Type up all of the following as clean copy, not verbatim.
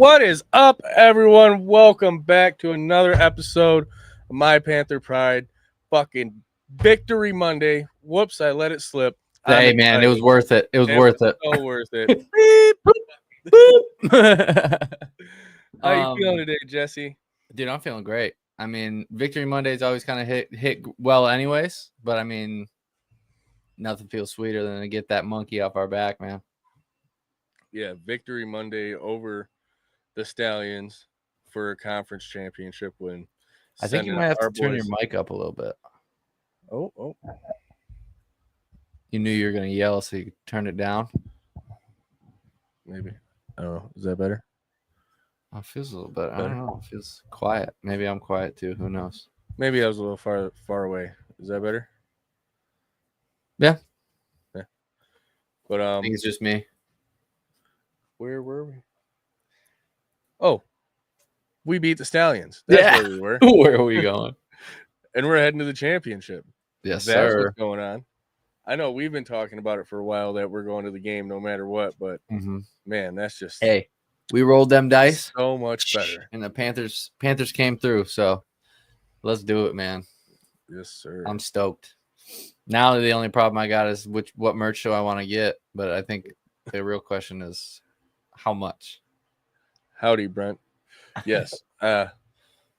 What is up, everyone? Welcome back to another episode of My Panther Pride. Fucking Victory Monday. Whoops, I let it slip. Hey, man, it was worth it. It was worth it. So worth it. How you feeling today, Jesse? Dude, I'm feeling great. I mean, Victory Mondays always kind of hit well anyways, but I mean, nothing feels sweeter than to get that monkey off our back, man. Yeah, Victory Monday over the Stallions for a conference championship win. I think you might have to turn your mic up a little bit. Oh. You knew you were going to yell, so you turned it down? Maybe. I don't know. Is that better? Oh, it feels a little better. I don't know. It feels quiet. Maybe I'm quiet too. Who knows? Maybe I was a little far away. Is that better? Yeah. But I think it's just me. Where were we? Oh, we beat the Stallions. That's where we were. Where are we going? And we're heading to the championship. Yes, That's sir. what's going on. I know we've been talking about it for a while that we're going to the game no matter what, but man, that's just we rolled them dice so much better. And the Panthers came through, so let's do it, man. Yes, sir. I'm stoked. Now the only problem I got is what merch do I want to get, but I think the real question is how much. Howdy, Brent. Yes. I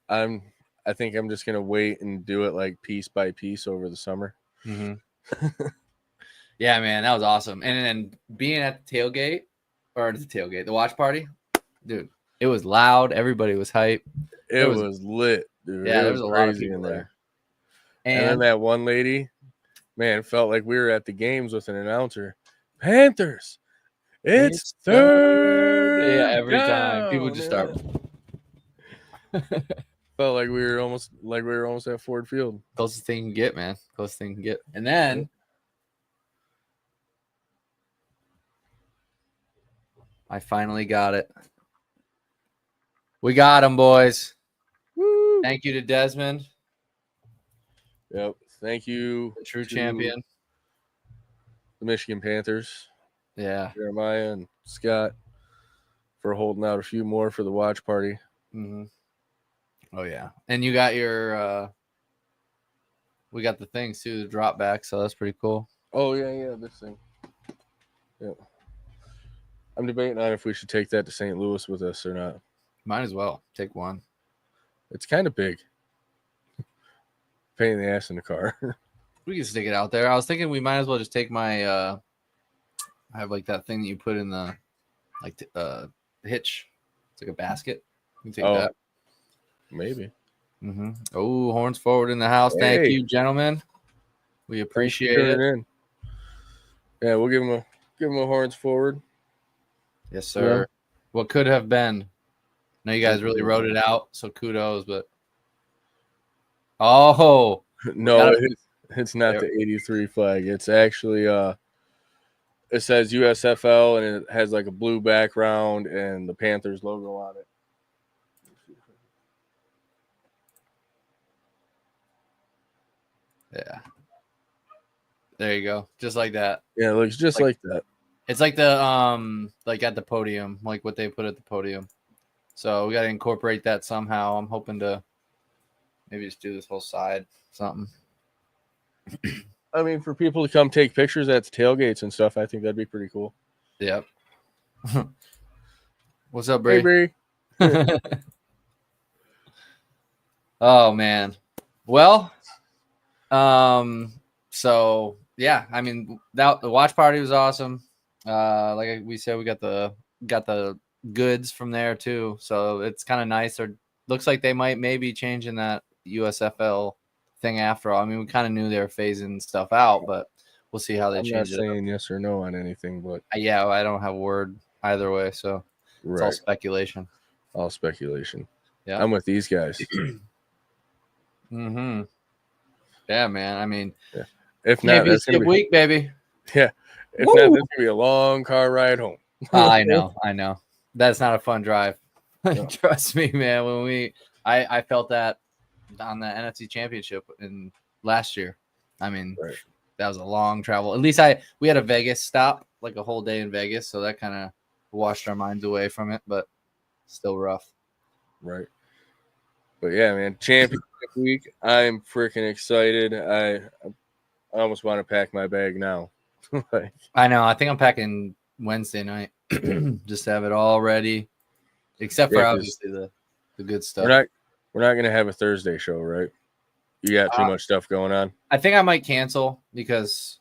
think I'm just gonna wait and do it like piece by piece over the summer. Yeah, man, that was awesome. And then being at the tailgate, the watch party, dude, it was loud. Everybody was hype. It was lit, dude. Yeah, there was a lot of people there. And then that one lady, man, it felt like we were at the games with an announcer. Panthers, it's third. Yeah, every time people just start. Felt like we were almost at Ford Field. Closest thing you can get, man. Closest thing you can get. And then I finally got it. We got him, boys. Woo. Thank you to Desmond. Yep. Thank you. The true champion. The Michigan Panthers. Yeah. Jeremiah and Scott for holding out a few more for the watch party. Oh, yeah. And you got your we got the things too, the drop back, so that's pretty cool. Oh, yeah, this thing. Yeah. I'm debating on if we should take that to St. Louis with us or not. Might as well. Take one. It's kind of big. Pain in the ass in the car. We can stick it out there. I was thinking we might as well just take my I have like that thing that you put in the hitch. It's like a basket. You can take that. Maybe. Oh, horns forward in the house. Hey. Thank you, gentlemen. We appreciate it. Yeah, we'll give him a horns forward. Yes, sir. Yeah. What could have been. Now you guys really wrote it out, so kudos. But no, it's not the 83 flag. It's actually it says USFL and it has like a blue background and the Panthers logo on it. Yeah. There you go. Just like that. Yeah, it looks just like that. It's like the like at the podium, like what they put at the podium. So we got to incorporate that somehow. I'm hoping to maybe just do this whole side something. I mean, for people to come take pictures at the tailgates and stuff, I think that'd be pretty cool. Yep. What's up, Bree? Hey, Bree. Oh, man. Well, so yeah, I mean, the watch party was awesome. Like we said, we got the goods from there too, so it's kind of nice. Or looks like they might maybe changing that USFL thing after all. I mean, we kind of knew they were phasing stuff out, but we'll see how they change it. I'm not saying yes or no on anything, but yeah, I don't have a word either way, so it's all speculation. All speculation. Yeah, I'm with these guys. Yeah, man. I mean, if not, that's gonna be a week, baby. Yeah. If not, this gonna be a long car ride home. I know. That's not a fun drive. No. Trust me, man. When I felt that on the NFC Championship in last year. I mean, that was a long travel. At least we had a Vegas stop, like a whole day in Vegas, so that kind of washed our minds away from it. But still rough. Right. But yeah, man, championship week. I'm freaking excited. I almost want to pack my bag now. Like, I know. I think I'm packing Wednesday night just to have it all ready, except for Yeah, 'cause obviously the good stuff. we're not gonna have a Thursday show, right? You got too much stuff going on. I think I might cancel because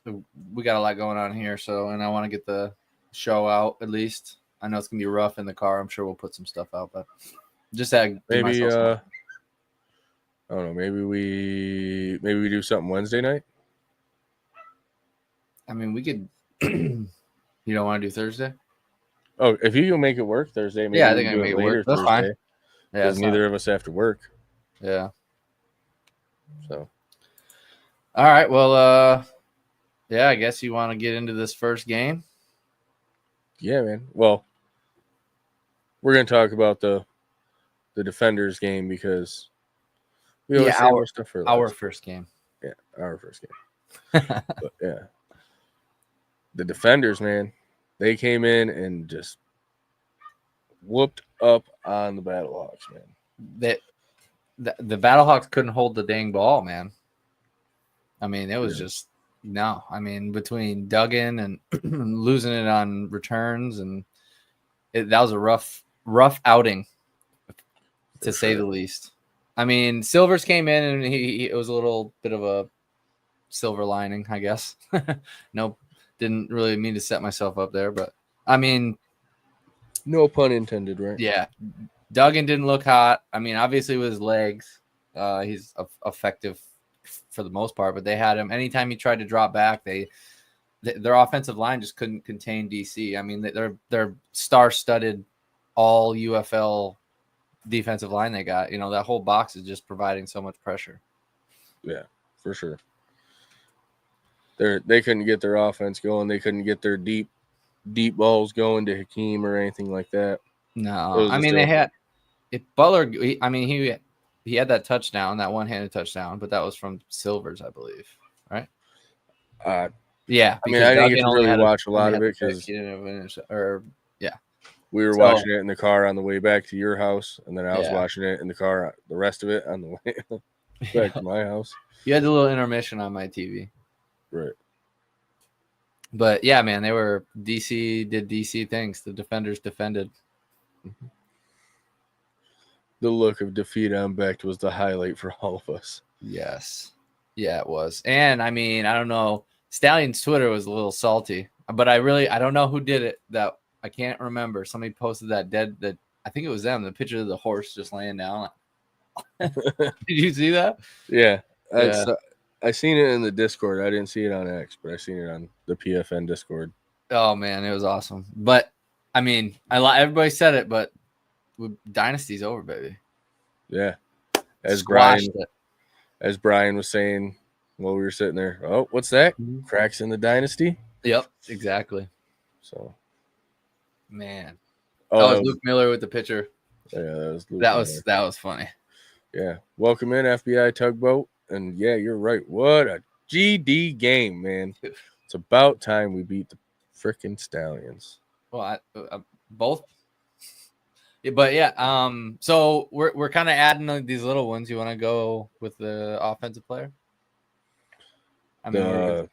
we got a lot going on here. So, and I want to get the show out at least. I know it's gonna be rough in the car. I'm sure we'll put some stuff out, but just Maybe I don't know. Maybe we do something Wednesday night. I mean, we could. You don't want to do Thursday? Oh, if you can make it work Thursday, maybe Yeah, I we think I can can do make it it work. later That's Thursday. fine. Yeah, Because neither of us have to work. Yeah. So. All right. Well, yeah, I guess you want to get into this first game. Yeah, man. Well, we're gonna talk about the Defenders game because we always save our stuff for our last. first game. Yeah, our first game. But yeah, the Defenders, man, they came in and just whooped up on the Battlehawks, man. The Battlehawks couldn't hold the dang ball, man. I mean, it was just no. I mean, between Duggan and losing it on returns, and that was a rough outing, to say the least. I mean, Silvers came in and it was a little bit of a silver lining, I guess. Nope, didn't really mean to set myself up there, but I mean, no pun intended, right? Yeah, Duggan didn't look hot. I mean, obviously with his legs, he's effective for the most part, but they had him anytime he tried to drop back. Their offensive line just couldn't contain DC. I mean, they're star-studded, all UFL defensive line they got. You know, that whole box is just providing so much pressure. Yeah, for sure. They couldn't get their offense going. They couldn't get their deep balls going to Hakeem or anything like that. No, I mean they had Butler. He had that touchdown, that one-handed touchdown, but that was from Silvers, I believe, right? Yeah. I mean, I didn't get to really watch a lot of it because he didn't finish, we were watching it in the car on the way back to your house, and then I was watching it in the car, the rest of it on the way back to my house. You had the little intermission on my TV. Right. But yeah, man, DC did DC things. The Defenders defended. The look of defeat on Becht was the highlight for all of us. Yes. Yeah, it was. And I mean, I don't know. Stallion's Twitter was a little salty, but I don't know who did it. That I can't remember. Somebody posted that I think it was them, the picture of the horse just laying down. Did you see that? Yeah. I seen it in the Discord. I didn't see it on X, but I seen it on the PFN Discord. Oh man, it was awesome. But I mean, everybody said it, but Dynasty's over, baby. Yeah. As Brian was saying while we were sitting there, oh, what's that? Cracks in the Dynasty? Yep, exactly. So, man, that was Luke Miller with the picture. Yeah, that was Luke Miller. That was funny. Yeah, welcome in FBI Tugboat, and yeah, you're right. What a GD game, man! It's about time we beat the freaking Stallions. Well, both. But yeah, so we're kind of adding these little ones. You want to go with the offensive player? The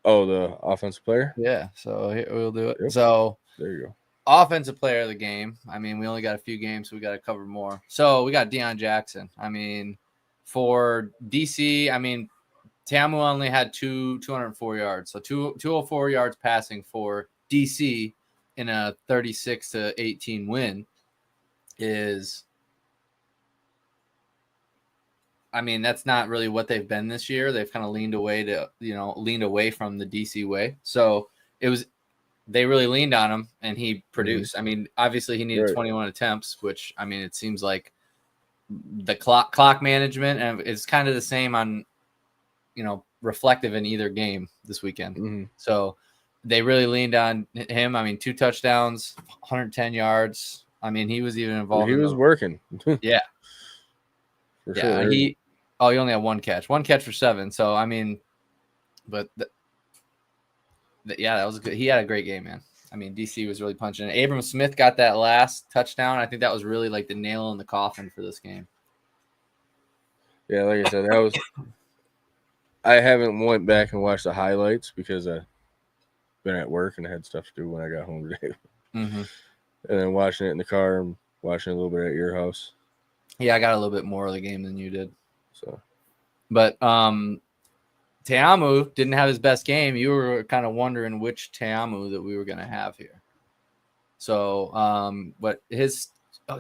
offensive player? Yeah, so here we'll do it. Yep. So there you go. Offensive player of the game. I mean, we only got a few games, so we got to cover more. So we got Deion Jackson. I mean, for DC, I mean, Tamu only had 204 yards. So 204 yards passing for DC in a 36-18 win is, I mean, that's not really what they've been this year. They've kind of leaned away from the DC way. So they really leaned on him, and he produced. I mean, obviously he needed 21 attempts, which, I mean, it seems like the clock management, and it's kind of the same on, reflective in either game this weekend. Mm-hmm. So they really leaned on him. I mean, 2 touchdowns, 110 yards. I mean, he was even involved. He was working. Yeah. For sure. He only had 1 catch for 7. So, I mean, but that was good. He had a great game, man. I mean, DC was really punching it. Abram Smith got that last touchdown. I think that was really like the nail in the coffin for this game. Yeah, like I said, that was. I haven't went back and watched the highlights because I've been at work and I had stuff to do when I got home today. Mm-hmm. And then watching it in the car and watching it a little bit at your house. Yeah, I got a little bit more of the game than you did. So, but Te'amu didn't have his best game. You were kind of wondering which Te'amu that we were going to have here. So, but his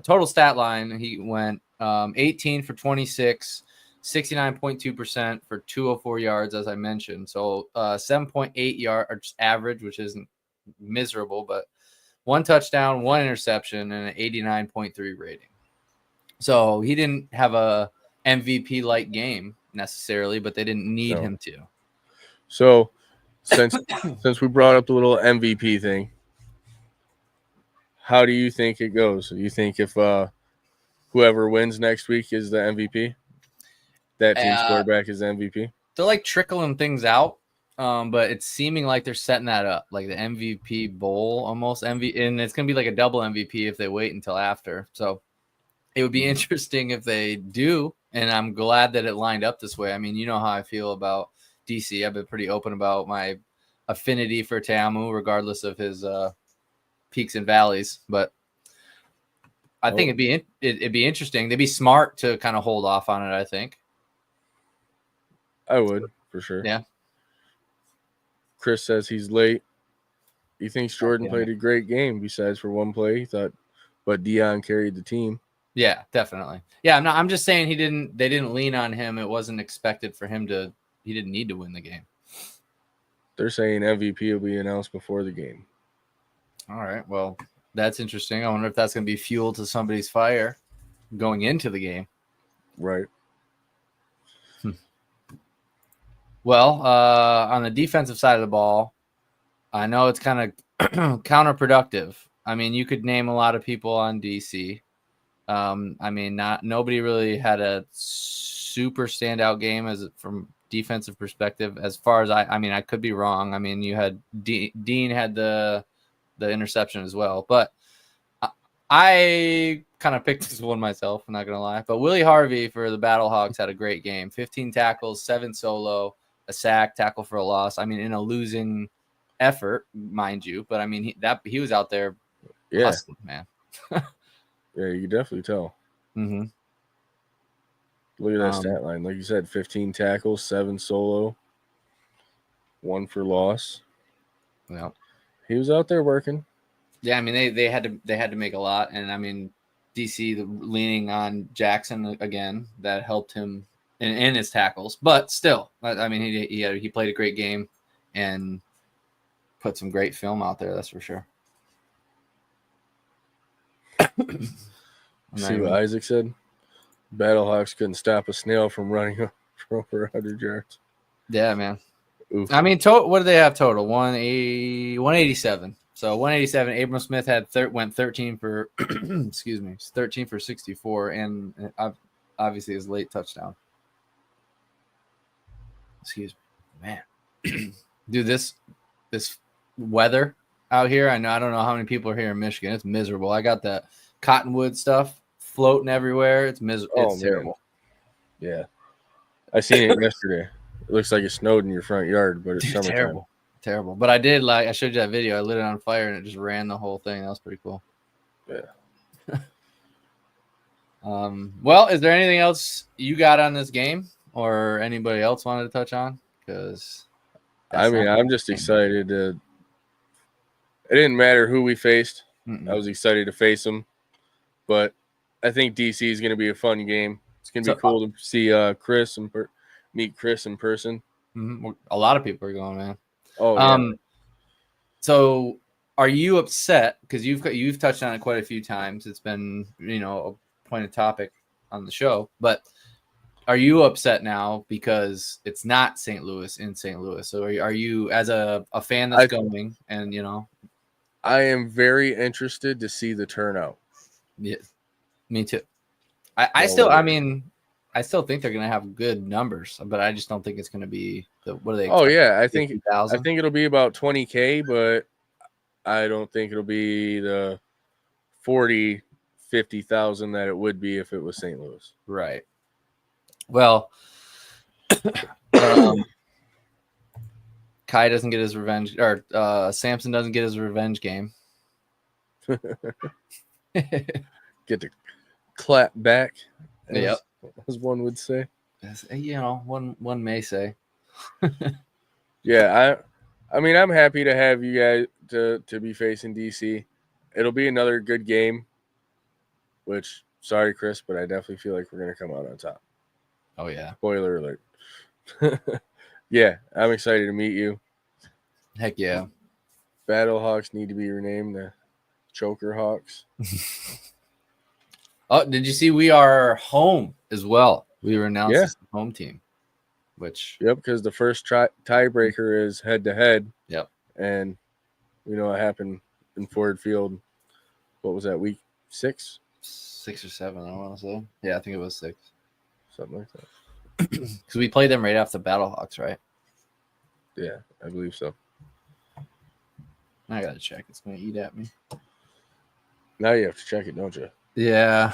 total stat line, he went 18 for 26, 69.2% for 204 yards, as I mentioned. So, 7.8 yards average, which isn't miserable, but 1 touchdown, 1 interception, and an 89.3 rating. So he didn't have a MVP-like game necessarily, but they didn't need him to. So since we brought up the little MVP thing, how do you think it goes? Do you think if whoever wins next week is the MVP, that team's quarterback is the MVP? They're like trickling things out, but it's seeming like they're setting that up, like the MVP bowl almost and it's gonna be like a double MVP if they wait until after. So it would be interesting if they do, and I'm glad that it lined up this way. I mean, you know how I feel about DC. I've been pretty open about my affinity for Te'amu, regardless of his peaks and valleys. But I think it'd be interesting. They'd be smart to kind of hold off on it, I think. I would, for sure. Yeah. Chris says he's late. He thinks Jordan played a great game besides for one play. He thought, but Deion carried the team. Yeah, definitely. Yeah, I'm just saying they didn't lean on him. It wasn't expected for him he didn't need to win the game. They're saying MVP will be announced before the game. All right. Well, that's interesting. I wonder if that's going to be fuel to somebody's fire going into the game. Right. Well, on the defensive side of the ball, I know it's kind of counterproductive. I mean, you could name a lot of people on DC. I mean, nobody really had a super standout game from defensive perspective. As far as I mean, I could be wrong. I mean, you had Dean had the interception as well, but I kind of picked this one myself. I'm not gonna lie, but Willie Harvey for the Battlehawks had a great game. 15 tackles, 7 solo, a sack, tackle for a loss. I mean, in a losing effort, mind you, but I mean he was out there, hustling, man. Yeah, you can definitely tell. Mm-hmm. Look at that stat line. Like you said, 15 tackles, 7 solo, 1 for loss. Yeah, he was out there working. Yeah, I mean they had to make a lot, and I mean DC leaning on Jackson again, that helped him in his tackles. But still, I mean he played a great game and put some great film out there. That's for sure. See what Isaac said? Battlehawks couldn't stop a snail from running for over 100 yards. Yeah, man. Oof. I mean, what do they have total? 187. So 187. Abram Smith went 13 for excuse me, 13 for 64, and obviously his late touchdown. Excuse me, man. Dude, this weather out here. I don't know how many people are here in Michigan. It's miserable. I got that cottonwood stuff floating everywhere. It's miserable. Oh, it's terrible. Yeah, I seen it yesterday. It looks like it snowed in your front yard, but it's summertime. Terrible. But I showed you that video. I lit it on fire and it just ran the whole thing. That was pretty cool. Yeah. Well, is there anything else you got on this game, or anybody else wanted to touch on? Because I'm just excited. It didn't matter who we faced. I was excited to face them, but I think DC is going to be a fun game. It's going to be cool to see Chris and meet Chris in person. Mm-hmm. A lot of people are going, man. Oh, yeah. So are you upset? Because you've touched on it quite a few times. It's been, a point of topic on the show, but are you upset now because it's not St. Louis in St. Louis? So are you as a fan that's going and, I am very interested to see the turnout. Yeah, me too. I still think they're going to have good numbers, but I just don't think it's going to be what are they? Oh yeah, I think 50,000? it'll be about 20K, but I don't think it'll be the 40, 50,000 that it would be if it was St. Louis. Right. Well, Kai doesn't get his revenge, or Samson doesn't get his revenge game. Get to clap back, Yep. as one would say. You know, one may say. Yeah, I mean, I'm happy to have you guys to be facing DC. It'll be another good game. Which, sorry, Chris, but I definitely feel like we're gonna come out on top. Oh yeah. Spoiler alert. Yeah, I'm excited to meet you. Heck yeah. Battlehawks need to be renamed the Choker Hawks. Oh, did you see we are home as well? We were announced as the home team, which Yep, because the first tiebreaker is head to head. Yep. And we know what happened in Ford Field. What was that, week 6? 6 or 7, I want to say. Yeah, I think it was 6. Something like that. Because we played them right after Battlehawks, right? Yeah, I believe so. I gotta check. It's gonna eat at me. Now you have to check it, don't you? Yeah.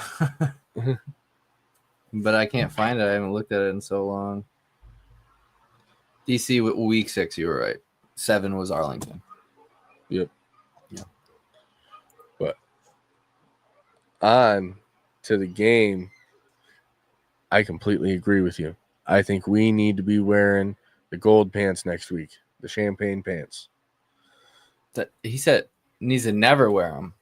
But I can't find it. I haven't looked at it in so long. DC week 6, you were right. 7 was Arlington. Yep. Yeah. But on to the game, I completely agree with you. I think we need to be wearing the gold pants next week, the champagne pants. That he said needs to never wear them.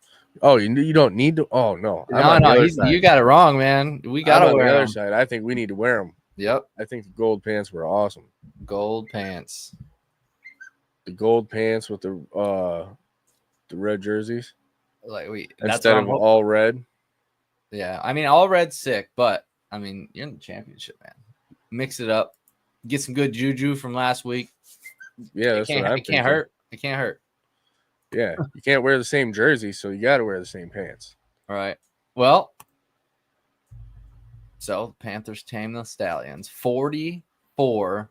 Oh, you don't need to. Oh no, No, you got it wrong, man. We gotta wear the other them. side. I think we need to wear them. Yep, I think the gold pants were awesome. gold pants. The gold pants with the red jerseys, Like instead of all red. Yeah, I mean all red's sick, but I mean you're in the championship, man. Mix it up, get some good juju from last week. Yeah, that's what I'm thinking. It can't hurt. It can't hurt. Yeah, you can't wear the same jersey, so you got to wear the same pants. All right. Well, so the Panthers tame the Stallions 44-29.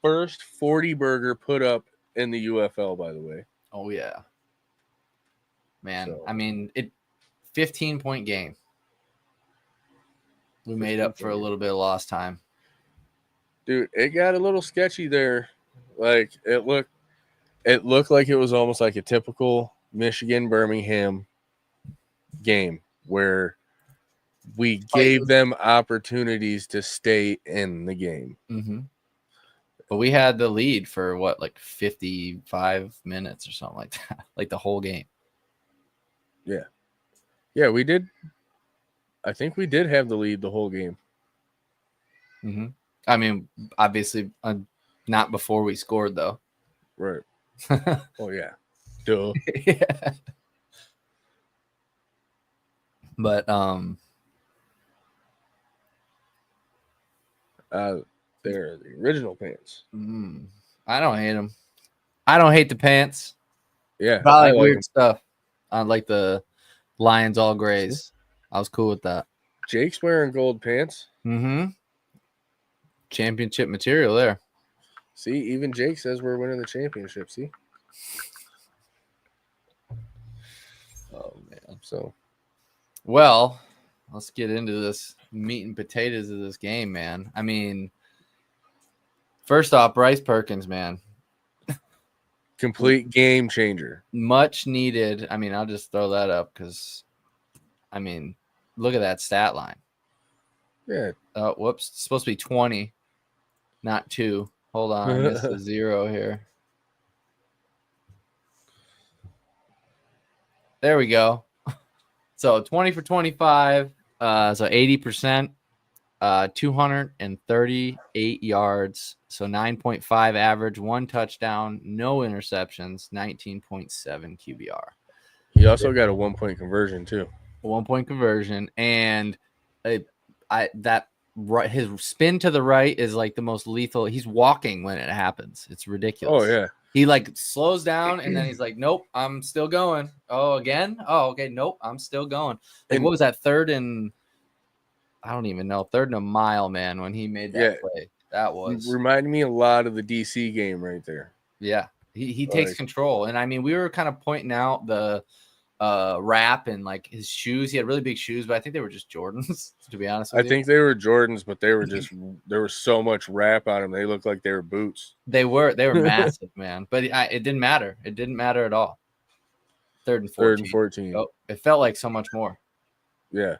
First 40 burger put up in the UFL, by the way. Oh yeah, man. So, I mean, 15-point game. We made up for a little bit of lost time. Dude, it got a little sketchy there. Like it looked like it was almost like a typical Michigan Birmingham game where we gave them opportunities to stay in the game. Mm-hmm. But we had the lead for what, like 55 minutes or something like that, like the whole game. Yeah, we did. I think we did have the lead the whole game. Mm-hmm. I mean, obviously, not before we scored, though. Right. Oh, yeah. Duh. Yeah. But they're the original pants. I don't hate them. I don't hate the pants. Yeah, I like weird stuff. I like the Lions all grays. I was cool with that. Jake's wearing gold pants. Mm-hmm. Championship material there. See, even Jake says we're winning the championship. See. Oh man. So, well, let's get into this meat and potatoes of this game, man. I mean, first off, Bryce Perkins, man. complete game changer. Much needed. I mean, I'll just throw that up because, I mean, look at that stat line. Yeah. Oh, whoops. It's supposed to be 20, not 2. Hold on. I missed a 0 here. There we go. So 20 for 25. So 80%. 238 yards. So 9.5 average, 1 touchdown, no interceptions, 19.7 QBR. He also got a 1-point conversion too. A 1-point conversion, and his spin to the right is like the most lethal. He's walking when it happens. It's ridiculous. Oh yeah. He like slows down and then he's like, "Nope, I'm still going." Oh, again? Oh, okay. Nope, I'm still going. Like, what was that, third and I don't even know, third and a mile, man, when he made that play. That was reminded me a lot of the DC game right there. Yeah. He takes Like, control. And I mean, we were kind of pointing out the wrap and like his shoes. He had really big shoes, but I think they were just Jordans, to be honest I with you. think they were Jordans, but they were just there was so much wrap on them. They looked like they were boots. They were massive, man. But it didn't matter. It didn't matter at all. 3rd and 14. 3rd and 14. Oh, it felt like so much more. Yeah.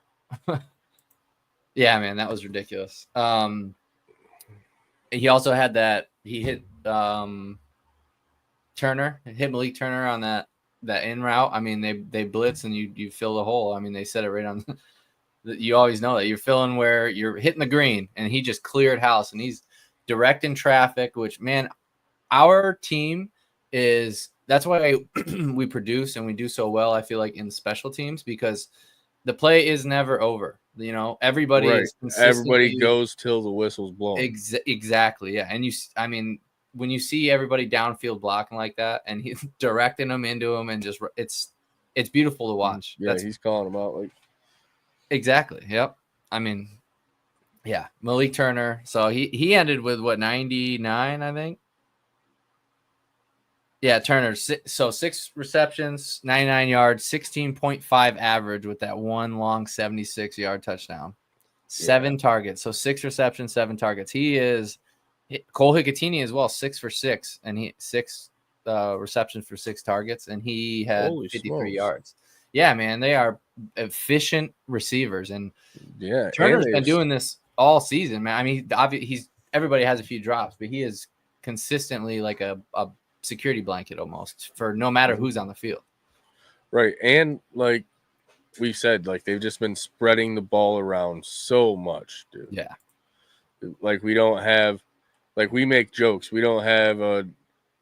Yeah, man, that was ridiculous. He also had that. He hit Turner, hit Malik Turner on that in route. I mean, they blitz and you fill the hole. I mean, they said it right on. You always know that you're filling where you're hitting the green, and he just cleared house, and he's directing traffic. Which, man, our team is. That's why we produce and we do so well. I feel like in special teams, because the play is never over. You know, everybody Right. is consistently, Everybody goes till the whistle's blown. Exactly, yeah. And I mean, when you see everybody downfield blocking like that, and he's directing them into them, and just it's beautiful to watch. Yeah, he's calling them out like exactly. Yep. I mean, yeah, Malik Turner. So he ended with what, 99, I think. Yeah, Turner. So 6 receptions, 99 yards, 16.5 average with that one long 76-yard touchdown. 7 targets. So 6 receptions, 7 targets. He is Cole Hicatini as well, 6 for 6, and he 6 receptions for 6 targets, and he had 53 yards. Yeah, man, they are efficient receivers, and yeah, Turner's been doing this all season, man. I mean, everybody has a few drops, but he is consistently like a security blanket almost for no matter who's on the field. Right. And like we said, like they've just been spreading the ball around so much, dude. Yeah. Like we don't have, like we make jokes. We don't have a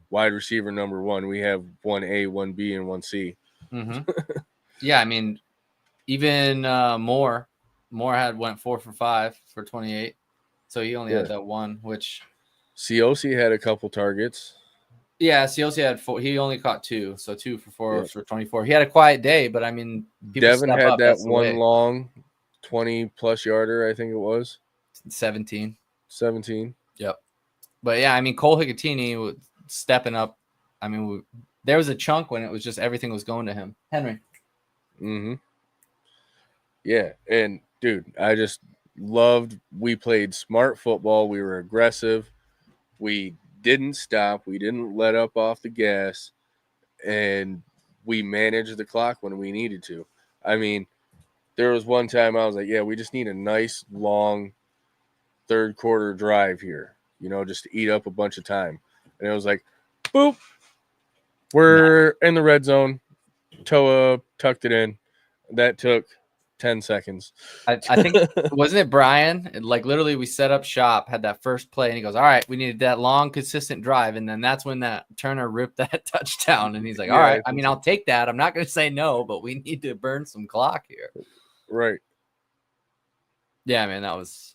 wide receiver number 1. We have 1A, 1B, and 1C. Mm-hmm. Yeah, I mean, even Moore went 4 for 5 for 28. So he only had that one, which Ciosi had a couple targets. Yeah, Ciosi had 4. He only caught 2, so 2 for 4 for 24. He had a quiet day, but I mean, Devin had that one long 20-plus yarder, I think it was. 17. Yep. But yeah, I mean, Cole Hicatini stepping up. I mean, there was a chunk when it was just everything was going to him. Henry. Mm-hmm. Yeah, and dude, I just loved. We played smart football. We were aggressive. We didn't stop. We didn't let up off the gas, and we managed the clock when we needed to. I mean, there was one time I was like, yeah, we just need a nice long 3rd quarter drive here, you know, just to eat up a bunch of time. And it was like, boop, we're in the red zone. Toa tucked it in. That took 10 seconds. I think, wasn't it Brian? Like literally we set up shop, had that first play, and he goes, all right, we needed that long, consistent drive. And then that's when that Turner ripped that touchdown. And he's like, all right, I mean, I'll take that. I'm not going to say no, but we need to burn some clock here. Right. Yeah, man, that was.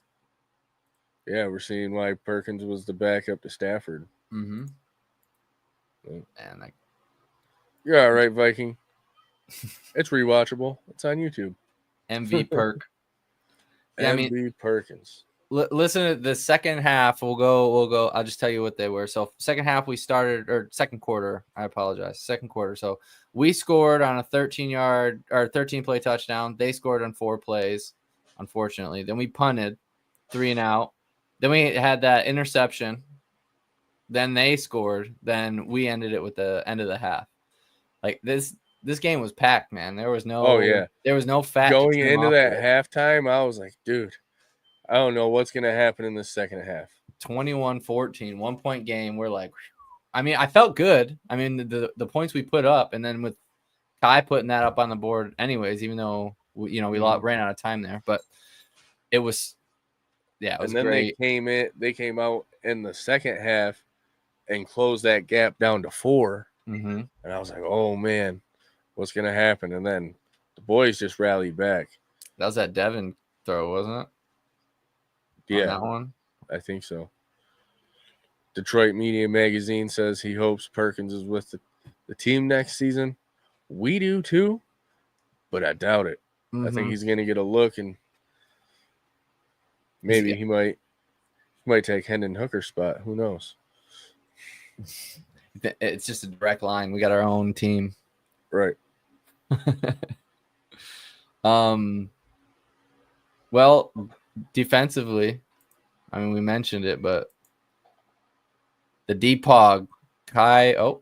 Yeah, we're seeing why Perkins was the backup to Stafford. Mm-hmm. And you're all right, Viking. It's rewatchable. It's on YouTube. MV Perk. Yeah, MV Perkins. Listen to the second half. We'll go. I'll just tell you what they were. So second half we started, or second quarter. I apologize. Second quarter. So we scored on a 13-yard or 13-play touchdown. They scored on 4 plays, unfortunately. Then we punted 3 and out. Then we had that interception. Then they scored. Then we ended it with the end of the half. Like this game was packed, man. There was no. There was no fat going into that halftime. I was like, dude, I don't know what's gonna happen in the second half. 21-14, 1-point game. We're like, I mean, I felt good. I mean, the points we put up, and then with Kai putting that up on the board, anyways, even though we ran out of time there, but it was. Yeah, it was great. They came out in the second half and closed that gap down to 4. Mm-hmm. And I was like, oh man, what's gonna happen? And then the boys just rallied back. That was that Devin throw, wasn't it? Yeah, on that one. I think so. Detroit Media Magazine says he hopes Perkins is with the team next season. We do too, but I doubt it. Mm-hmm. I think he's gonna get a look, and maybe he might take Hendon Hooker's spot. Who knows? It's just a direct line. We got our own team. Right. Well, defensively, I mean, we mentioned it, but the D-Pog, Kai. Oh,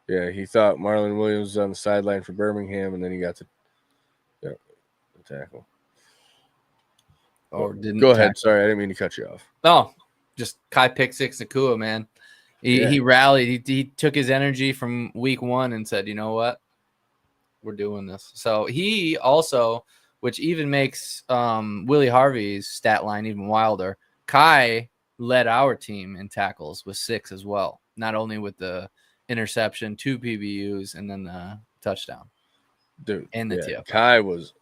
yeah. He thought Marlon Williams was on the sideline for Birmingham, and then he got to the tackle. Or didn't Go ahead. tackle. Sorry, I didn't mean to cut you off. No, just Kai pick six Nakua, man. He rallied. He took his energy from week one and said, you know what? We're doing this. So he also, which even makes Willie Harvey's stat line even wilder, Kai led our team in tackles with 6 as well. Not only with the interception, 2 PBUs, and then the touchdown. Dude, and the TF. Kai was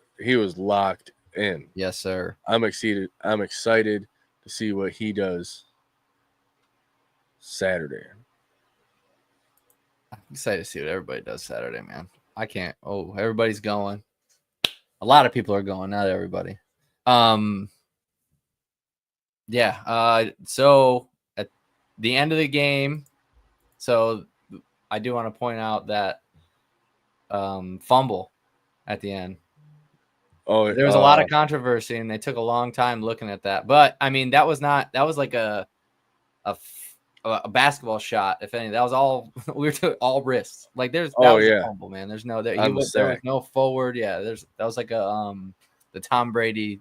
locked in. Yes, sir. I'm excited to see what he does Saturday. I'm excited to see what everybody does Saturday, man. I can't. Oh, everybody's going. A lot of people are going, not everybody. Yeah. So at the end of the game, so I do want to point out that fumble at the end. Oh, there was a lot of controversy, and they took a long time looking at that. But I mean, that was like a basketball shot. If any, that was all we were doing, all wrists. Like that was a fumble, man. There's no there was no forward. Yeah, that was like the Tom Brady,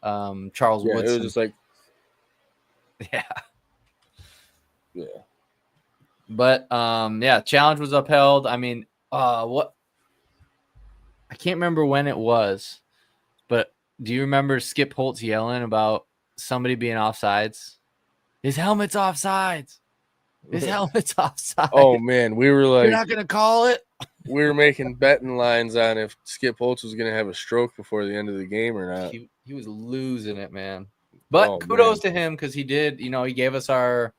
Charles Woodson. It was just like yeah. But challenge was upheld. I mean, what? I can't remember when it was, but do you remember Skip Holtz yelling about somebody being offsides? His helmet's offsides. His helmet's offside. Oh man, we were like, you're not gonna call it. We were making betting lines on if Skip Holtz was gonna have a stroke before the end of the game or not. He was losing it, man. But kudos to him because he did. You know, he gave us our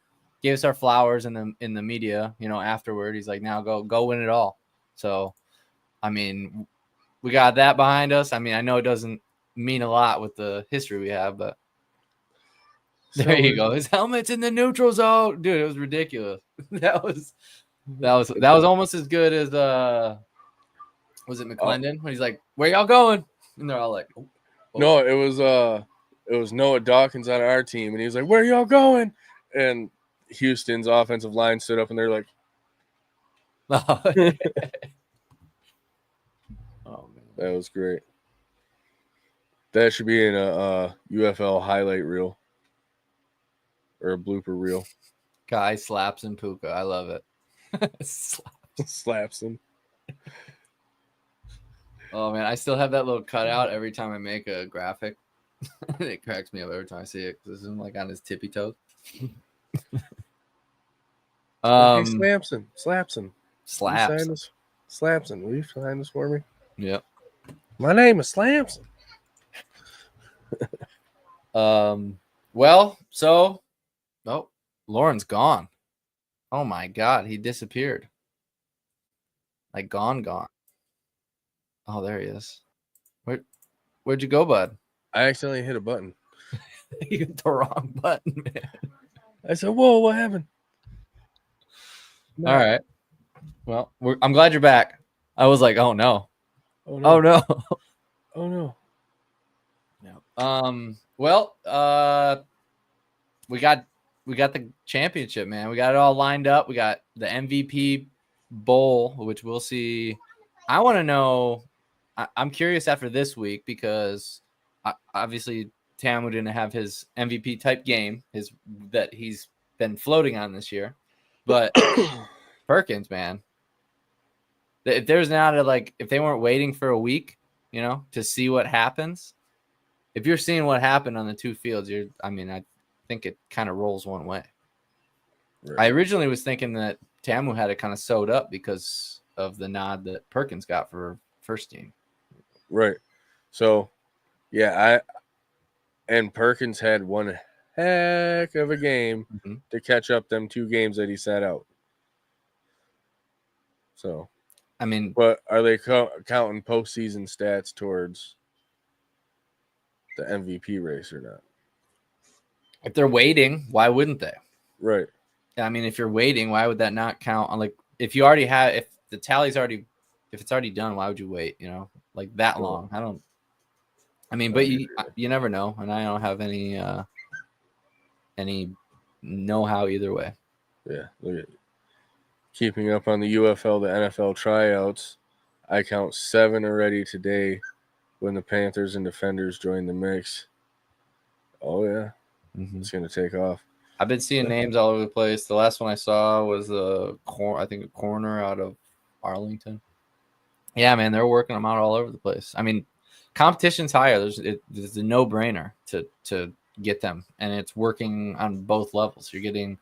flowers in the media. You know, afterward, he's like, now go win it all. So, I mean, we got that behind us. I mean, I know it doesn't mean a lot with the history we have, but there you go. His helmet's in the neutral zone, dude. It was ridiculous. That was almost as good as was it McClendon when he's like, "Where y'all going?" And they're all like, oh. No, it was Noah Dawkins on our team, and he was like, "Where y'all going?" And Houston's offensive line stood up, and they're like, "Oh man, that was great." That should be in a UFL highlight reel or a blooper reel. Guy slaps in Puka. I love it. Slaps him. Oh man, I still have that little cutout every time I make a graphic. It cracks me up every time I see it because it's like on his tippy toes. He slaps him. Slaps him. Will you sign this for me? Yep. My name is Slamson. Well, so Lauren's gone. Oh my god, he disappeared. Like gone. Oh, there he is. Where'd you go, bud? I accidentally hit a button. You hit the wrong button, man. I said, "Whoa, what happened?" No. All right. Well, I'm glad you're back. I was like, oh no. Oh no. Oh no. Oh no. No. Well, we got the championship, man. We got it all lined up. We got the MVP bowl, which we'll see. I want to know. I'm curious after this week because obviously Tamu didn't have his MVP type game, that he's been floating on this year, but Perkins, man, if there's not if they weren't waiting for a week, you know, to see what happens. If you're seeing what happened on the two fields, I think it kind of rolls one way. Right. I originally was thinking that Tamu had it kind of sewed up because of the nod that Perkins got for first team. Right. So, yeah, and Perkins had one heck of a game to catch up them 2 games that he sat out. So, I mean, but are they counting postseason stats towards the MVP race or not? If they're waiting, why wouldn't they? Right. I mean, if you're waiting, why would that not count on like if you already have if the tally's already if it's already done, why would you wait? You know, like that long? I don't. I mean, but you never know, and I don't have any know-how either way. Yeah, look at keeping up on the UFL, the NFL tryouts. I count 7 already today when the Panthers and Defenders join the mix. Oh yeah, it's gonna take off. I've been seeing names all over the place. The last one I saw was I think a corner out of Arlington. Yeah, man, they're working them out all over the place. I mean, competition's higher. There's a no-brainer to get them, and it's working on both levels. You're getting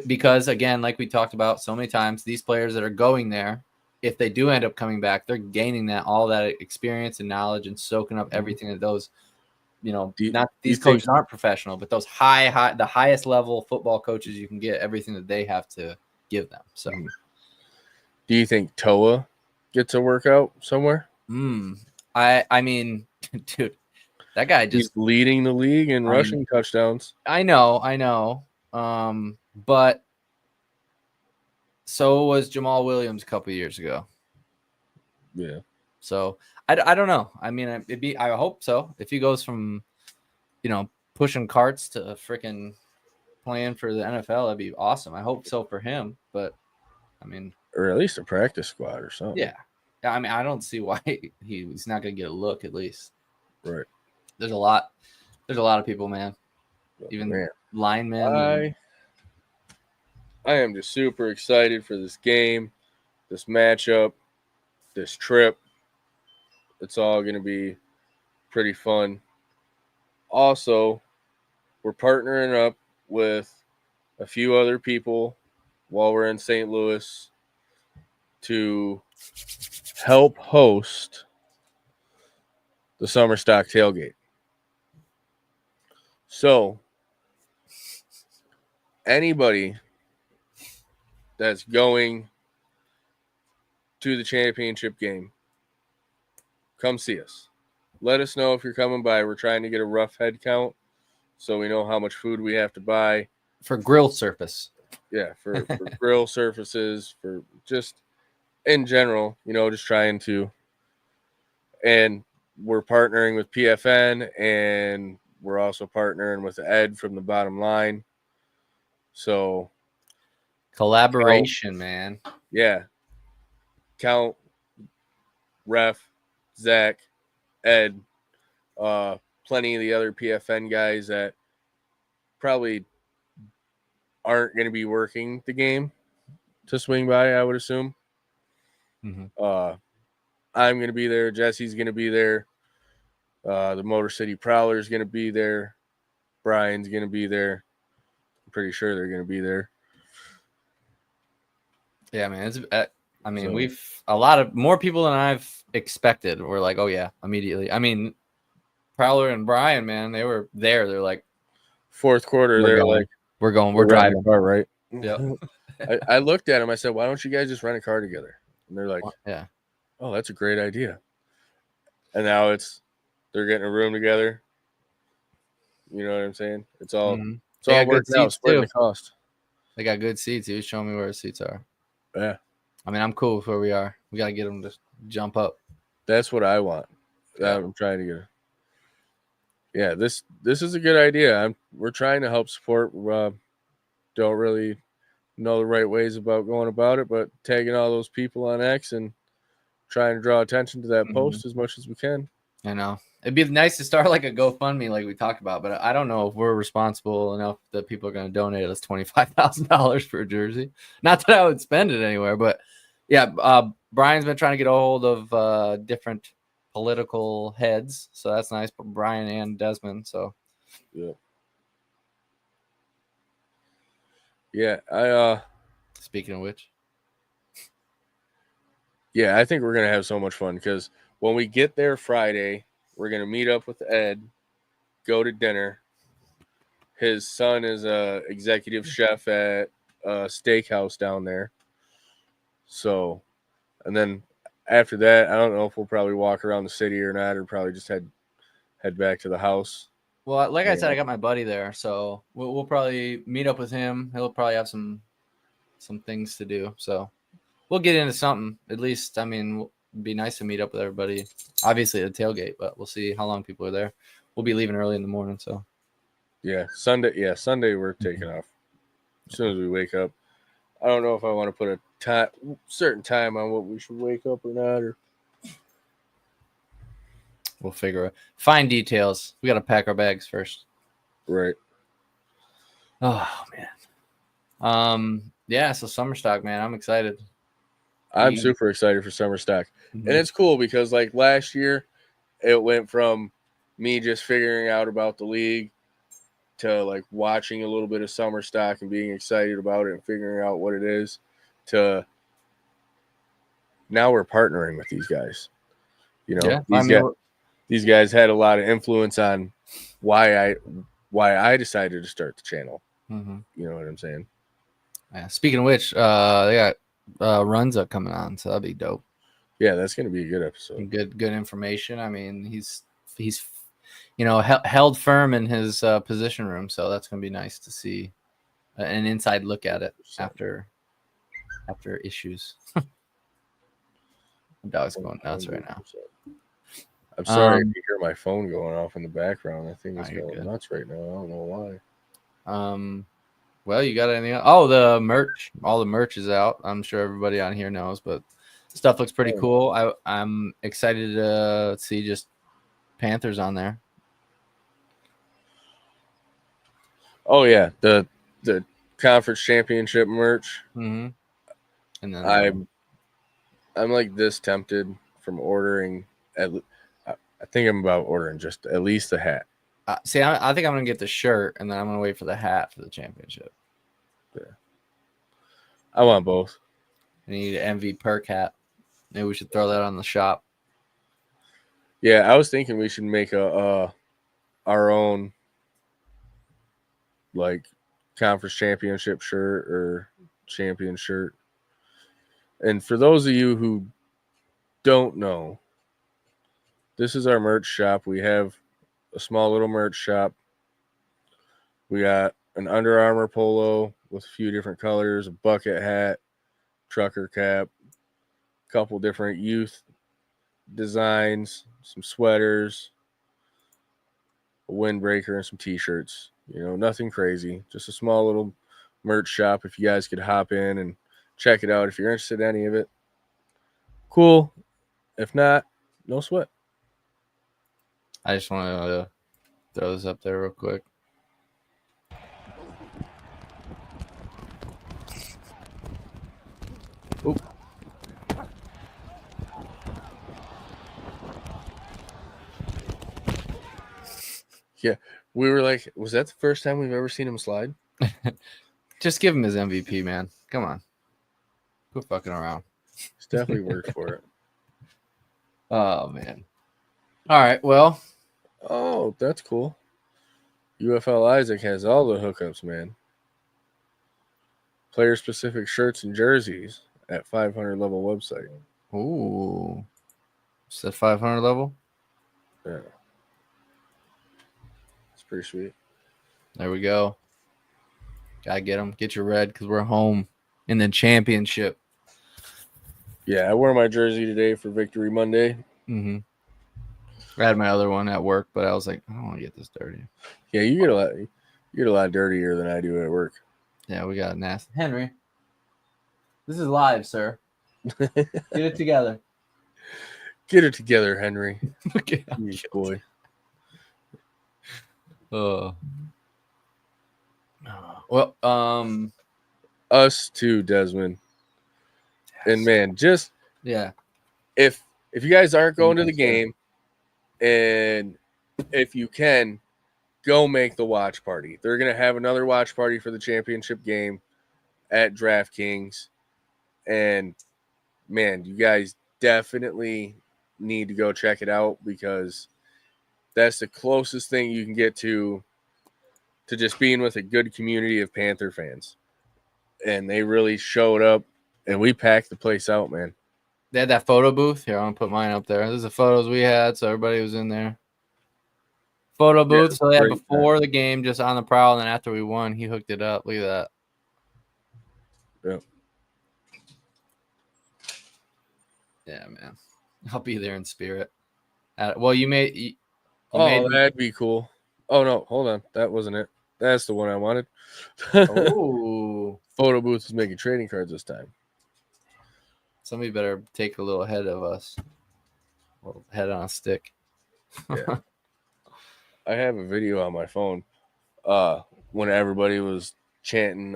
because again, like we talked about so many times, these players that are going there, if they do end up coming back, they're gaining all that experience and knowledge and soaking up everything that those, these coaches aren't professional, but those the highest level football coaches you can get, everything that they have to give them. So, do you think Toa gets a workout somewhere? I mean, dude, that guy he's leading the league in rushing touchdowns. I know. But so was Jamal Williams a couple of years ago. Yeah. So I don't know. I mean, I hope so. If he goes from, pushing carts to freaking playing for the NFL, that'd be awesome. I hope so for him. But I mean, or at least a practice squad or something. Yeah. I mean, I don't see why he's not going to get a look at least. Right. There's a lot of people, man. Even linemen. I am just super excited for this game, this matchup, this trip. It's all going to be pretty fun. Also, we're partnering up with a few other people while we're in St. Louis to help host the Summer Stock Tailgate. So, anybody that's going to the championship game, come see us. Let us know if you're coming by. We're trying to get a rough head count so we know how much food we have to buy. For grill surface. Yeah, for grill surfaces, for just in general, just trying to. And we're partnering with PFN, and we're also partnering with Ed from the Bottom Line. So collaboration, man. Yeah. Count, Ref, Zach, Ed, plenty of the other PFN guys that probably aren't going to be working the game to swing by, I would assume. Mm-hmm. I'm going to be there. Jesse's going to be there. The Motor City Prowler is going to be there. Brian's going to be there. I'm pretty sure they're going to be there. Yeah, man. We've a lot of more people than I've expected. We're like, oh yeah, immediately. I mean, Prowler and Brian, man, they were there. They're like, fourth quarter, we're driving. Car, right? Yeah. I looked at them. I said, why don't you guys just rent a car together? And they're like, yeah. Oh, that's a great idea. And now they're getting a room together. You know what I'm saying? It's all it's all working out, splitting the cost. They got good seats. He was showing me where the seats are. Yeah. I mean, I'm cool with where we are. We got to get them to jump up. That's what I want. I'm trying to get. Yeah, this is a good idea. We're trying to help support. Don't really know the right ways about going about it, but tagging all those people on X and trying to draw attention to that post as much as we can. I know. It'd be nice to start like a GoFundMe like we talked about, but I don't know if we're responsible enough that people are going to donate us $25,000 for a jersey. Not that I would spend it anywhere, but yeah, Brian's been trying to get a hold of different political heads, so that's nice. But Brian and Desmond, so yeah. Speaking of which, yeah, I think we're gonna have so much fun because when we get there Friday, we're gonna meet up with Ed, go to dinner. His son is a executive chef at a steakhouse down there. So, and then after that, I don't know if we'll probably walk around the city or not, or probably just head back to the house. Well, like I said, I Yeah. got my buddy there, so we'll probably meet up with him. He'll probably have some things to do, so we'll get into something. At least, I mean, it'd be nice to meet up with everybody. Obviously, at the tailgate, but we'll see how long people are there. We'll be leaving early in the morning, so Yeah, Sunday. Yeah, Sunday we're taking off as soon as we wake up. I don't know if I want to put a certain time on what we should wake up or not. Or we'll figure it. Fine details. We got to pack our bags first. right. Oh man. Yeah. So summer stock, man. I'm excited. I'm You- super excited for summer stock, Mhm. and it's cool because like last year, it went from me just figuring out about the league to like watching a little bit of summer stock and being excited about it and figuring out what it is to now we're partnering with these guys. You know, Yeah. I mean, these guys had a lot of influence on why I decided to start the channel. mhm. You know what I'm saying? Yeah. Speaking of which, they got Runza coming on, so that'd be dope. Yeah, that's gonna be a good episode. Good information. I mean, he's held firm in his position room, so that's gonna be nice to see an inside look at it after issues. My dog's going nuts right now. I'm sorry if you hear my phone going off in the background. I think it's you're going good. nuts right now. I don't know why. Well, you got anything else? Oh, the merch. All the merch is out. I'm sure everybody on here knows, but stuff looks pretty cool. I'm excited to see just Panthers on there. Oh yeah, the conference championship merch. Mm-hmm. And then I'm like this tempted from ordering. I think I'm about ordering just at least a hat. see, I think I'm gonna get the shirt, and then I'm gonna wait for the hat for the championship. Yeah, I want both. I need an MV perk hat. Maybe we should throw that on the shop. Yeah, I was thinking we should make our own like conference championship shirt or champion shirt. And for those of you who don't know, this is our merch shop. We have a small little merch shop. We got an Under Armour polo with a few different colors, a bucket hat, trucker cap, a couple different youth designs, some sweaters, a windbreaker, and some t-shirts. You know, nothing crazy. Just a small little merch shop. If you guys could hop in and check it out if you're interested in any of it. Cool. If not, no sweat. I just want to throw this up there real quick. Oop. Yeah, we were like, was that the first time we've ever seen him slide? Just give him his MVP, man. Come on. Quit fucking around. It's definitely worked for it. Oh, man. All right. Well, Oh, that's cool. UFL Isaac has all the hookups, man. Player specific shirts and jerseys at 500 level website. ooh. It's the 500 level. Yeah. It's pretty sweet. There we go. Gotta get them. Get your red because we're home in the championship. Yeah, I wore my jersey today for Victory Monday. Mm-hmm. I had my other one at work, but I was like, I don't want to get this dirty. Yeah, you get a lot dirtier than I do at work. Yeah, we got nasty. Henry, this is live, sir. Get it together. Get it together, Henry. Okay. You boy. Well, Us too, Desmond. And man, just yeah. if you guys aren't going to the game, and if you can, go make the watch party. They're gonna have another watch party for the championship game at DraftKings, and man, you guys definitely need to go check it out because that's the closest thing you can get to just being with a good community of Panther fans. And they really showed up, and we packed the place out, man. They had that photo booth. Here, I'm gonna put mine up there. This is the photos we had, so everybody was in there. Photo booth. So yeah, great before the game, just on the prowl, and then after we won, he hooked it up. Look at that. Yeah. Yeah, man. I'll be there in spirit. Well, you made. You Oh, made. that'd be cool. Oh no, hold on. That wasn't it. That's the one I wanted. Oh, Photo booth is making trading cards this time. somebody better take a little head of us. A little head on a stick. Yeah. I have a video on my phone. When everybody was chanting,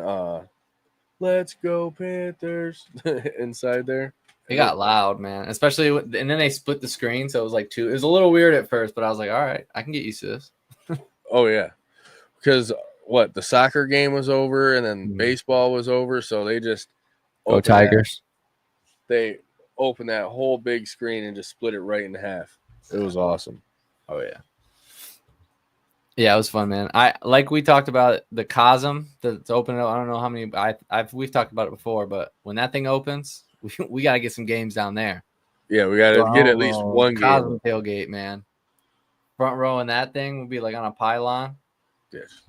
"Let's go Panthers" inside there. It got loud, man. Especially, and then they split the screen, so it was like two. It was a little weird at first, but I was like, all right, I can get used to this. Oh yeah, because the soccer game was over and then Mhm. baseball was over, so they just Go opened Tigers. they opened that whole big screen and just split it right in half. It was awesome. Oh yeah. Yeah, it was fun, man. Like we talked about the Cosm that's opening up. I don't know how many we've talked about it before, but when that thing opens, we got to get some games down there. Yeah, we got to get at least one game. Cosm tailgate, man. Front row in that thing would be like on a pylon. Yes.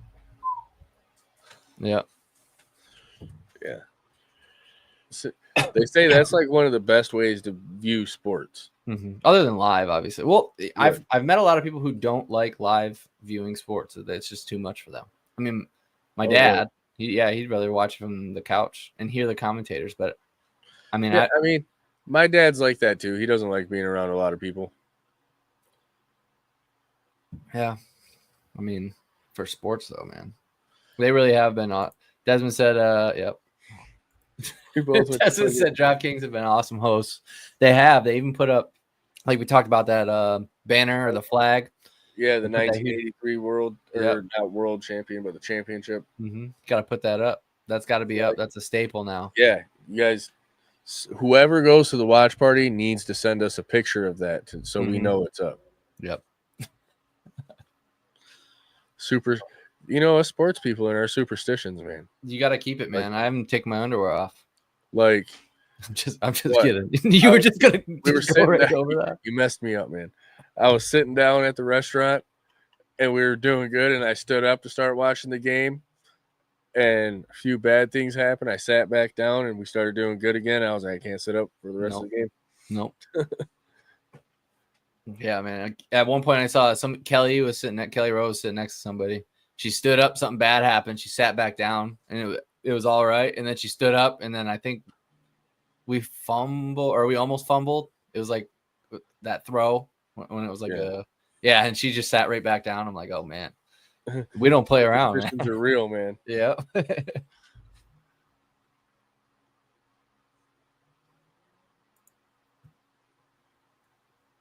Yep. Yeah. So, they say that's like one of the best ways to view sports. Mm-hmm. Other than live, obviously. Well, Yeah. I've met a lot of people who don't like live viewing sports. It's just too much for them. I mean, my dad, he'd rather watch from the couch and hear the commentators. But I mean, Yeah, I mean, my dad's like that too. He doesn't like being around a lot of people. Yeah. I mean, for sports though, man, they really have been. Desmond said, "Yep." Desmond said DraftKings have been awesome hosts. They have. They even put up, like we talked about that banner or the flag. Yeah, the 1983 world or not world champion, but the championship. Mm-hmm. Got to put that up. That's got to be up. That's a staple now. Yeah, you guys. Whoever goes to the watch party needs to send us a picture of that so we know it's up. Yep. Super, us sports people and our superstitions, man. You got to keep it, man. I haven't taken my underwear off. Like, I'm just kidding. You were just gonna. We were sitting right down, over that. You messed me up, man. I was sitting down at the restaurant, and we were doing good, and I stood up to start watching the game, and a few bad things happened. I sat back down, and we started doing good again. I was like, I can't sit up for the rest of the game. Nope. Yeah, man. At one point, I saw Kelly Rose sitting next to somebody. She stood up. Something bad happened. She sat back down, and it was all right. And then she stood up, and then I think we almost fumbled. It was like that throw when it was like and she just sat right back down. I'm like, oh man, we don't play around. Christians are real, man. Yeah.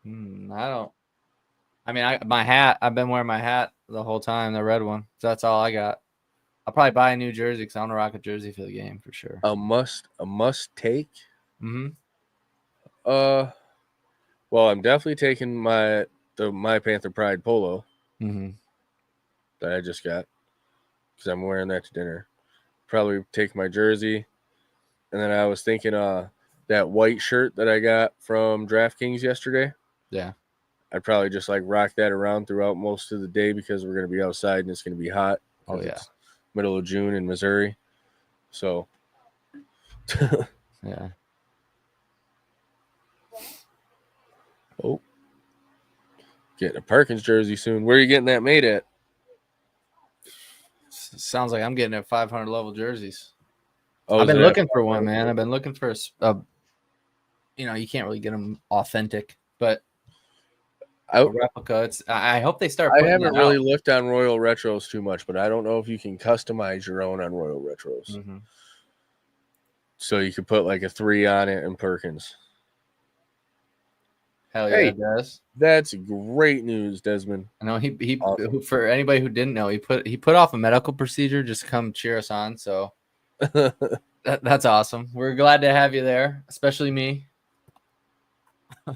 My hat, I've been wearing my hat the whole time, the red one. So that's all I got. I'll probably buy a new jersey because I want to rock a jersey for the game for sure. A must take. Mm-hmm. Well, I'm definitely taking my Panther Pride polo that I just got because I'm wearing that to dinner. Probably take my jersey, and then I was thinking that white shirt that I got from DraftKings yesterday. Yeah, I'd probably just like rock that around throughout most of the day because we're going to be outside and it's going to be hot. Oh yeah, it's middle of June in Missouri, so yeah. Oh, getting a Perkins jersey soon. Where are you getting that made at? Sounds like I'm getting at 500 level jerseys. Oh, I've been looking for one, man. I've been looking for you can't really get them authentic, but a replica. I hope they start. I haven't really looked on Royal Retros too much, but I don't know if you can customize your own on Royal Retros. Mm-hmm. So you could put like a 3 on it and Perkins. Hell yeah, Des. That's great news, Desmond. I know he awesome. For anybody who didn't know, he put off a medical procedure just to come cheer us on. So that's awesome. We're glad to have you there, especially me. He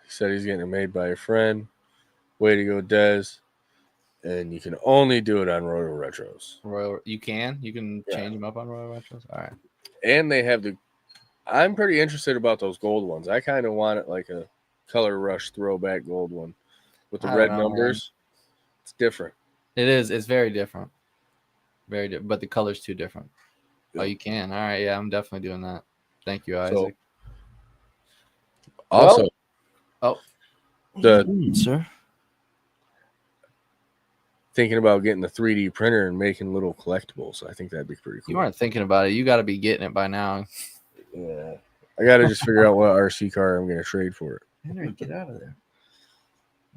said he's getting it made by a friend. Way to go, Des. And you can only do it on Royal Retros. You can change them up on Royal Retros. All right. And they have I'm pretty interested about those gold ones. I kind of want it like a Color Rush throwback gold one. with the I don't red know, man. numbers. It's different. It is. It's very different. Very different. But the color's too different. Oh, Yeah. you can. All right. Yeah, I'm definitely doing that. Thank you, So Isaac. also Oh, the sir. thinking about getting the 3D printer and making little collectibles. I think that'd be pretty cool. You aren't thinking about it. You got to be getting it by now. Yeah. I gotta just figure out what RC car I'm gonna trade for it. Henry, get out of there.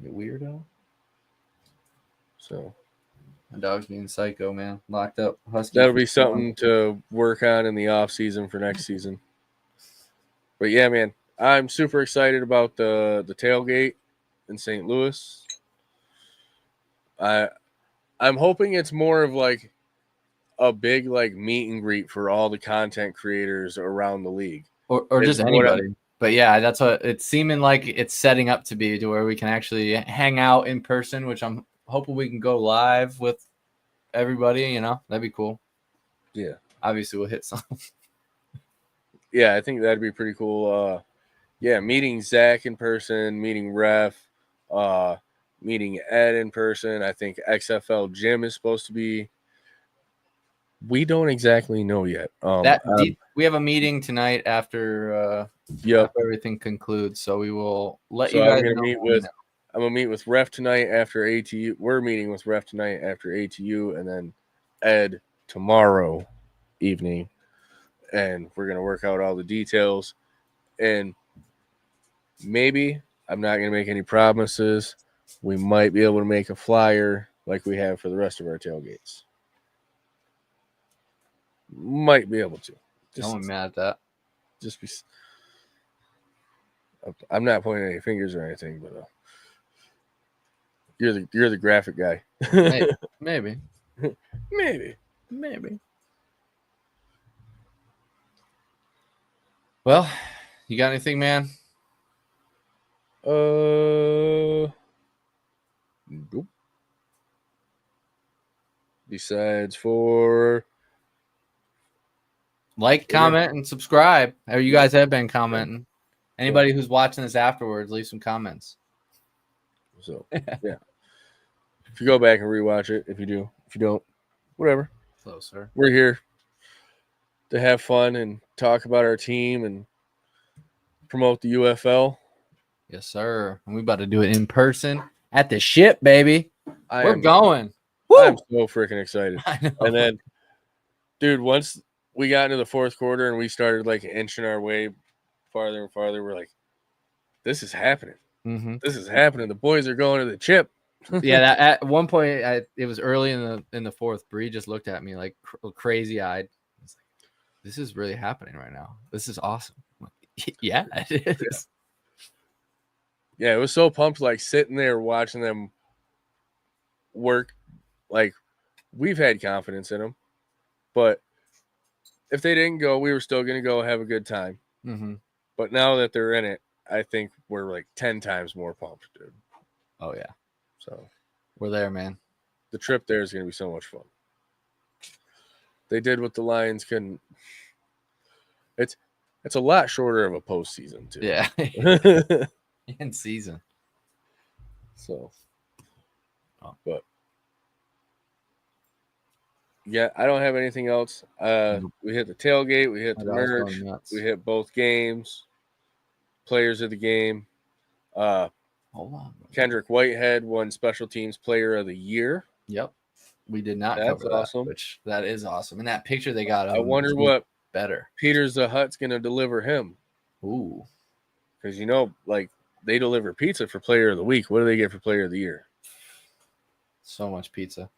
You weirdo. So My dog's being psycho, man. Locked up. Husky. that'll be something to work on in the off season for next season. But yeah, man, I'm super excited about the tailgate in St. Louis. I'm hoping it's more of like a big like meet and greet for all the content creators around the league. Or It's just what anybody. But yeah, that's what it's seeming like it's setting up to be, to where we can actually hang out in person, which I'm hoping we can go live with everybody. You know, that'd be cool. Yeah. Obviously, we'll hit some. Yeah, I think that'd be pretty cool. Yeah, meeting Zach in person, meeting Ref, meeting Ed in person. I think XFL Gym is supposed to be. We don't exactly know yet. We have a meeting tonight after Yep. after everything concludes, so we will let So you guys I'm know. gonna meet with Ref tonight after ATU. We're meeting with Ref tonight after ATU, and then Ed tomorrow evening, and we're gonna work out all the details. And maybe, I'm not gonna make any promises, we might be able to make a flyer like we have for the rest of our tailgates. Might be able to. Don't be mad at that. Just be. I'm not pointing any fingers or anything, but you're the graphic guy. Maybe. Maybe. Well, you got anything, man? Nope. Besides for Like, comment, and subscribe. Or you guys have been commenting. Anybody who's watching this afterwards, leave some comments. So yeah. If you go back and rewatch it, if you do, if you don't, whatever. So, sir. We're here to have fun and talk about our team and promote the UFL. Yes, sir. And we about to do it in person at the ship, baby. We're going. I'm so freaking excited. I know. And then, dude, once we got into the fourth quarter and we started like inching our way farther and farther, we're like, this is happening. Mm-hmm. This is happening. The boys are going to the chip. Yeah, at one point, it was early in the fourth. Bree just looked at me like crazy eyed. This is really happening right now. This is awesome. Yeah, it is. Yeah, it was so pumped, like sitting there watching them work. Like, we've had confidence in them, but if they didn't go, we were still going to go have a good time. Mm-hmm. But now that they're in it, I think we're like 10 times more pumped, dude. Oh, yeah. So we're there, man. The trip there is going to be so much fun. They did what the Lions couldn't. It's a lot shorter of a postseason, too. Yeah. In season. So, but yeah, I don't have anything else. We hit the tailgate, we hit the merch, we hit both games, players of the game. Hold on. Kendrick Whitehead won Special Teams Player of the Year. Yep. We did not That's cover awesome. That is awesome. And that picture they got of I wonder what better Peter Zahut's going to deliver him. Ooh. Because, you know, like, they deliver pizza for Player of the Week. What do they get for Player of the Year? So much pizza.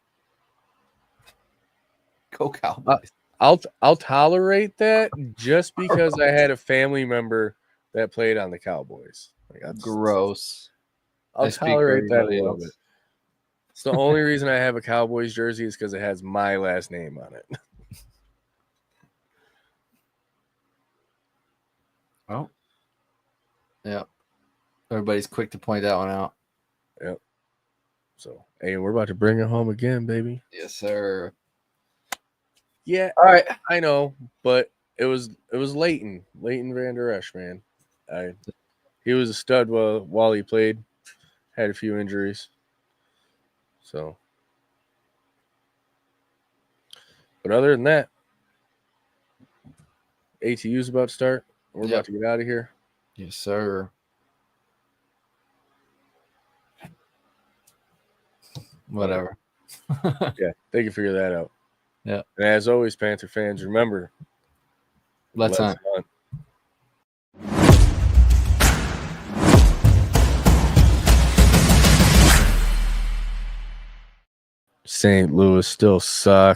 Go Cowboys. I'll tolerate that just because I had a family member that played on the Cowboys. Like, that's gross. I'll tolerate that a little bit. It's the only reason I have a Cowboys jersey is because it has my last name on it. Oh. Yeah. Everybody's quick to point that one out. Yep. So, hey, we're about to bring it home again, baby. Yes, sir. Yeah. All right. I know, but it was Leighton Vander Esch, man. He was a stud while he played. had a few injuries. So, but other than that, ATU's about to start. We're Yep. about to get out of here. Yes, sir. Whatever. Yeah, they can figure that out. Yeah. And as always, Panther fans, remember, Let's hunt. hunt. St. Louis still sucks.